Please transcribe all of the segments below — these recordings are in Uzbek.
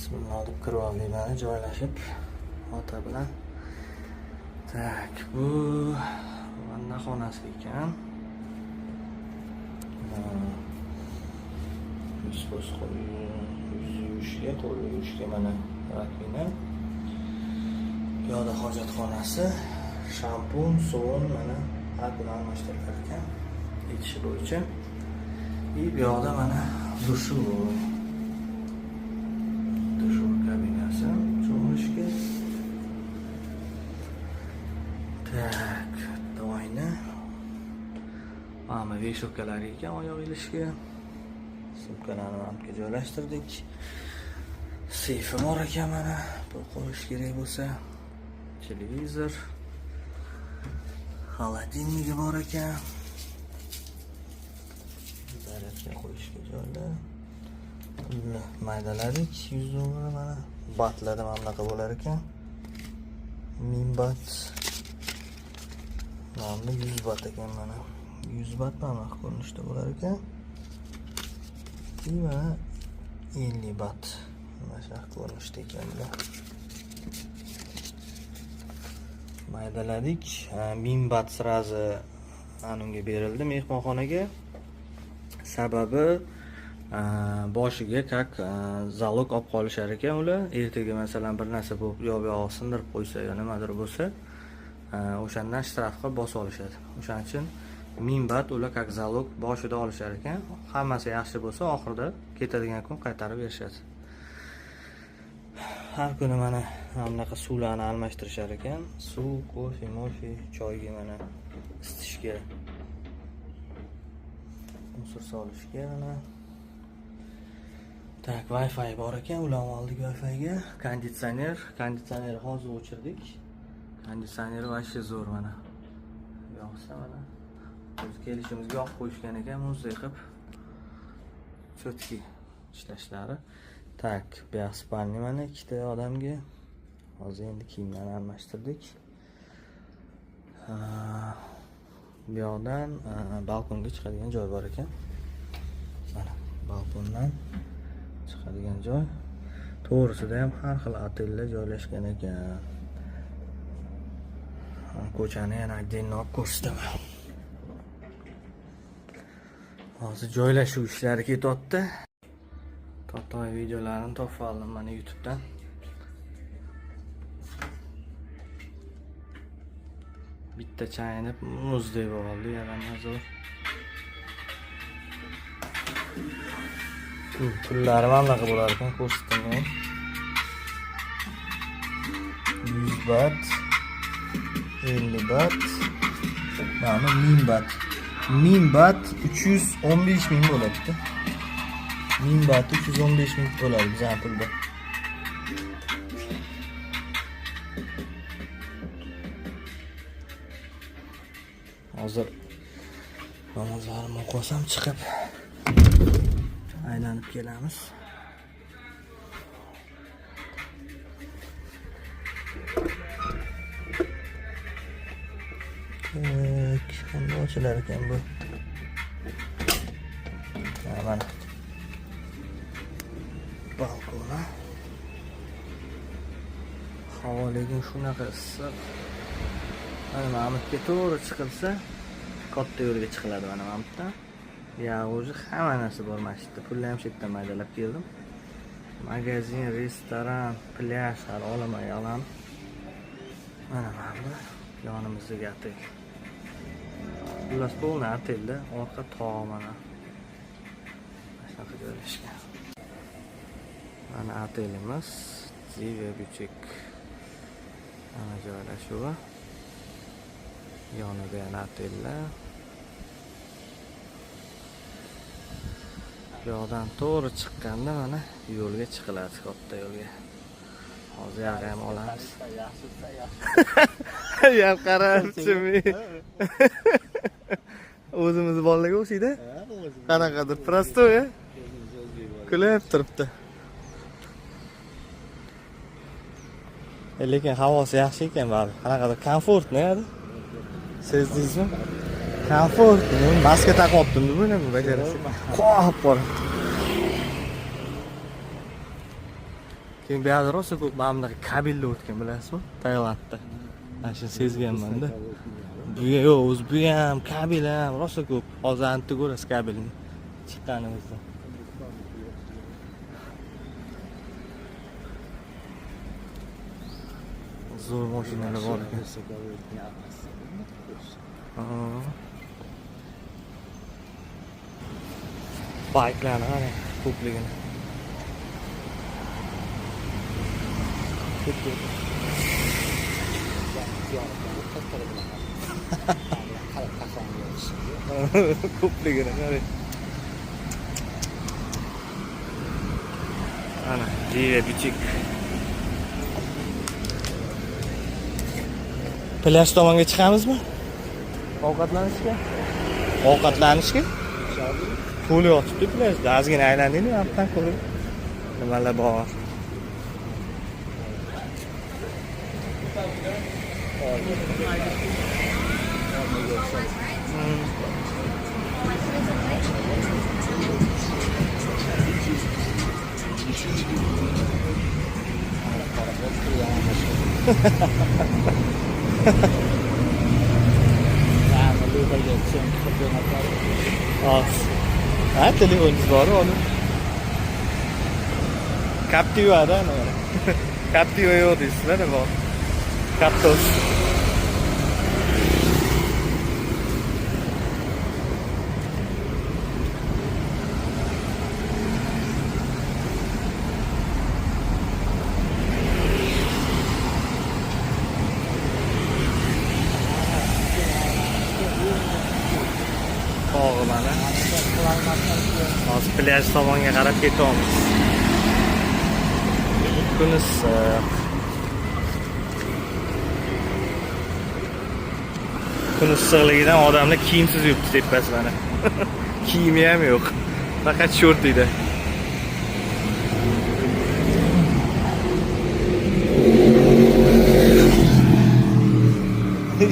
Bismillah deb kirib oldinglar joylashib ota bilan. Tak, bu vanna xonasi ekan. Yuz yuvishga, qo'l yuvishga mana rakvina. Piyoda hojatxonasi, shampun, sovun mana har kuni almashtirilar ekan. Etishi bo'yicha. Bu yoqda mana dushi bor. Dushi kabinasi, cho'milishga. Tak, doyna. Mana veshokkalar ekan oyoq ilishga. Sumkalarni hamga joylashtirdik. Seyfi bor ekan mana, bu qo'yish kerak bo'lsa. Televizor. Xolodilnigi bor ekan. Zaryadga qo'yishga joylar. Pulni maydaladik, 100 dollar mana. Batlarda mana bunaqa bo'lar ekan. 1000 bat. Mana 100 bat ekan mana. 100 bat mana ko'rinishda bo'lar ekan. Mana 50 bat. Mana shu ko'rinishda ekan bu. Maydaladik. 1000 bat sirazi anunga berildi mehmonxonaga. Sababi boshiga kak zalog olib qolishar ekan ular. Ertaga masalan bir narsa bo'lib, yo'q sindirib qo'ysa yo nimadir bo'lsa, o'shandan shtraf qilib bosib olishadi. O'shaning uchun 1000 bat ular kak zalog boshida olishar ekan. Hammasi yaxshi bo'lsa, oxirida ketadigan kun qaytarib berishadi. Har kuni mana bunaqa suvlarni almashtirishar ekan. Suv, kofe, mofe, choyga mana isitishga, musor solishga mana. Tak, Wi-Fi bor ekan, ularni oldik Wi-Fi'ga. Konditsioner hozir o'chirdik. Konditsioner vashcha zo'r mana. Yoqsa mana. Biz kelishimizga yoqib qo'yishgan ekan, muzdek qilib. Chotki ishlashlari. Tak, bu yoq spalni mana ikkita odamga. Hozir endi kiyimlarni almashtirdik. Bu yoqdan balkonga chiqadigan joy bor ekan. Mana balkondan chiqadigan joy. To'g'risida ham har xil otellar joylashgan ekan. Ko'chani yana oddelni olib ko'rsataman. Hozir joylashuv ishlari ketyapti. To'y videolarini topib oldim mana YouTube'dan. Bitta chaynib muzdek bo'ldi, yana zo'r. Pullari mana bunaqa bo'lar ekan, ko'rsataman. 100 bat, 50 bat, mana 1000 bat. 1000 bat 315 ming bo'ladi. 1000 bat 315 ming bo'ladi bizning pulda. Hozir namozlarni o'qisam chiqib aylanib kelamiz. Qanday ochilar ekan bu? Mana balkona. Havo lekin shunaqa issiq. Mana Mahmudga to'g'ri chiqilsa, katta yo'lga chiqiladi mana Mahmuddan. Ya, o'zi hamma narsa bor masjidda. Pulni ham shetdan maydalab keldim. Magazin, restoran, plyaj, har olaman yalam. Mana Mahmud yonimizda otel. Xullas to'g'ri otelda, orqa tog' mana. Shunaqa joylashgan. Mana otelimiz Ziva Butik. Mana joylashuvi. Yonida yana otellar. Yo'qdan to'g'ri chiqqanda mana yo'lga chiqiladi, katta yo'lga. Hozir ham olamiz. Ya qarabchimi. O'zimiz bolalarga o'xshaydi. Qanaqadir prostoy, kulib turibdi. Lekin havosi yaxshi ekan bari. Qanaqadir komfortni edi. Sezdingizmi? Komfortni. Maska taqib oldim buni bajarasiz. Qop bor. Keyin bu yerda rosa ko'p mana bunaqa kabellar o'tgan bilasizmi? Tailandda. Mana shuni sezganman-da. Bu yo'q, o'zi bu ham kabel ham rosa ko'p. Hozir ancha ko'rasiz kabelni chiqqanimizda. Zo'r mashinalar bor ekan. Bayklarni qarang, ko'pligini. Ko'pligini qarang. Ana, jiya bichik. Plyaj tomonga chiqamizmi? Ovqatlanishga? Ovqatlanishga? Pul yotibdi plyajda. Ozgina aylandingmi? Aptan ko'rib. Nimalar bor? Ha, telefoningiz bor onu. Captiva'da ne var? Captiva yo'q deysizlar da bor. Captos. Tog'i mana. Hozir plyaj tomonga qarab ketamiz. Kun issiq. Kun issiqligidan odamlar kiyimsiz yuribdi tepasi mana. Kiyimi ham yo'q. Faqat shortida.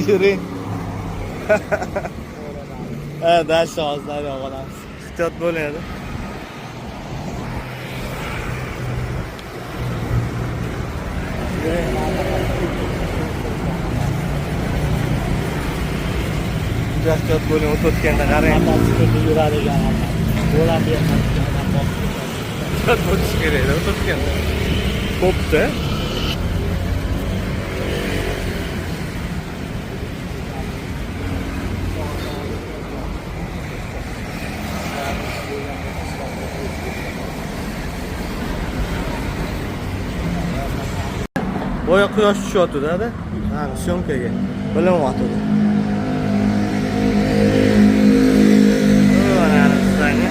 Yuring. Ha, dash hozir olamiz. Ehtiyot bo'ladi. Ehtiyot bo'ling, o'tayotganda qarang. Yuradigan bo'ladi. Ehtiyot bo'lish kerak, o'tayotganda. Ko'pda. Boya quyosh tushyapti-da. Ha, syomkaga. Bilinyapti. Mana sizlarga.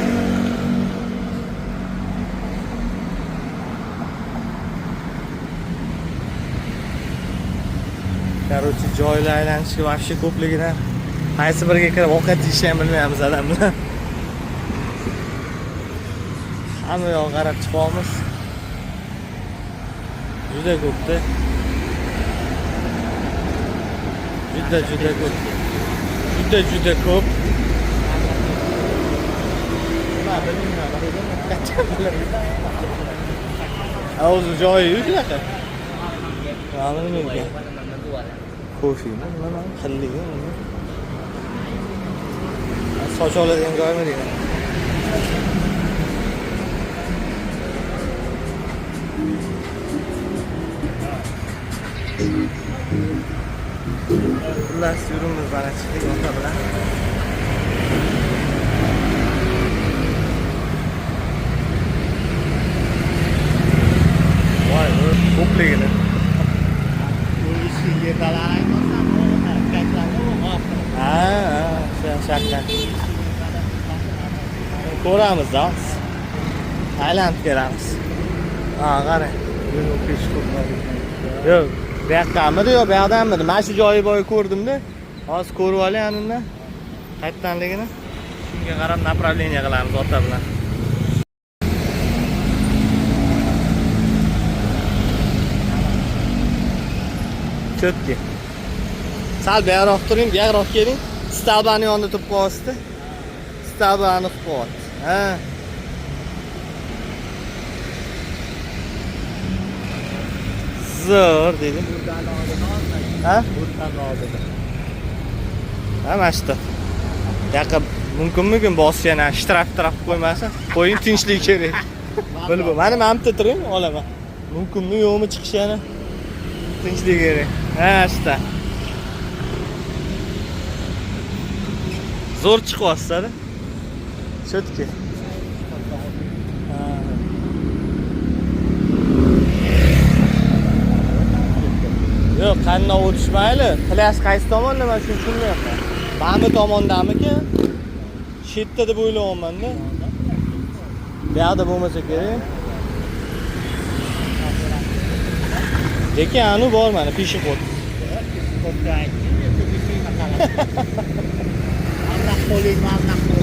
Короче, joylar aylanishga vaqti ko'pligidan qaysi biriga kirib ovqat yeyishni ham bilmaymiz adam bilan. Hamma yoqqa qarab chiqamiz. Juda ko'pda. Juda ko'p. Juda ko'p. O'zi joyi yo'q-ku. Mana menga. Ko'shini, mana xilligi. Soch oladigan joymi deyman. Xullas yurimiz mana chiqdik ota bilan. Voy, ko'pligini. Shakka. Ko'ramiz-da. Aylanib kelamiz. Ha, qarang. Yo'q, bu yoqqamidi yo bu yoqdanmidi? Mana shu joyi bo'yi ko'rdim-da. Hozir ko'rib olay anunda. Qayerdanligini. Shunga qarab направление qilamiz ota bilan. Chotki. Sal buyoqroq turing, buyoqroq keling. Stalbani yonida turib qo'yasizda. Stalbani qilib qo'yat. Ha. zo'r deydi. Buradan oldin olmaydi. Ha? Buradan oldin. Ha, mana shu. Yaqa mumkin bosib yana shtraf qo'ymasin. Qo'ying, tinchlik kerak. Bilib, mana mamta turing, olaman. Mumkinmi yo'qmi chiqish yana? Tinchlik kerak. Ha, shu. Zo'r chiqyapsiz-da. Chotki. Yo'q, qanday o'tishmayli. Plyaj qaysi tomonda, men shuni tushunmayapman. Bami tomondamikan? Shu yerda deb o'ylayapman-da. Bu yoqda bo'lmasa kerak. Lekin anu bor mana peshixod. Allah qo'ling, Allah qo'ling.